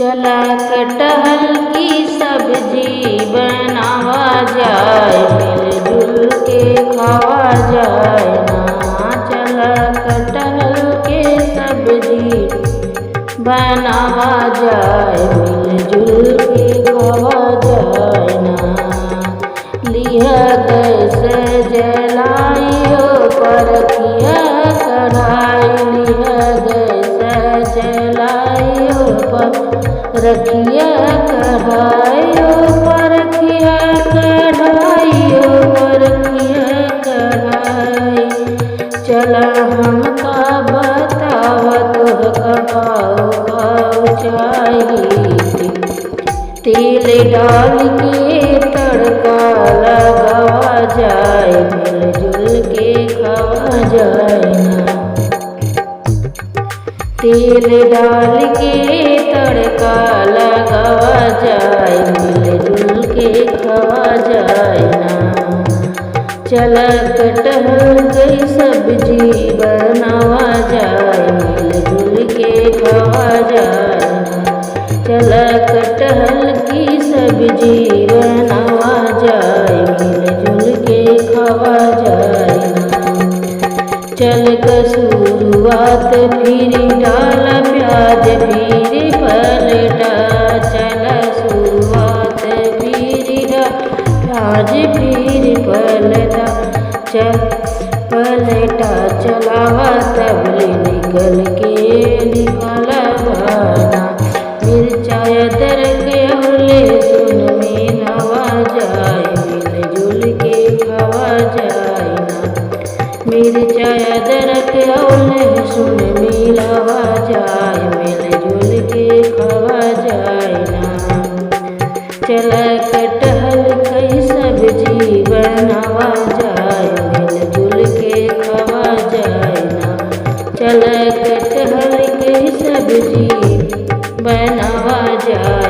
चला कटहल की सब्जी बनावा जाए, मिलजुल के खावा जाए ना। चला कटहल के सब्जी बनावा जाए, मिलजुल के खावा जाए ना। लिया गैस जलाइयो परखिया कढ़ाई, लिया गैस जलाइयो रखिया कढ़ाइयो परखिया कढ़ाइयो परखिया कढ़ाई। चला हमका बतावत पाओ पाओ चाहिए, तेल डाल के तड़का लगावा जाए, मिलजुल के खावा जाए ना। तेल डाल के तड़का लगावा जाए, मिलजुल के खावा जाए ना। चला कटहल की सब्जी बनावा जाए, मिलजुल के खावा जाए ना। चला कटहल की सब्जी बनावा जाए, मिलजुल के खावा जाए ना। चल कसूरवात फिर डाल प्याज फिर पलटा, चल शुरुआत फिर डाल प्याज फिर पलटा। पलटा चलावा तबले निकल के निकलवाना, मिर्चाय अदरक और लहसुन मिलावा जाए, मिलजुल के खावा जाए ना। मिर्चाय अदरक और लहसुन मिलावा जाए, मिलजुल के खावा जाए ना। चला कटहल की सब्जी बनावा जाए, मिलजुल के खावा जाए ना। चला कटहल की सब्जी बनावा जाए।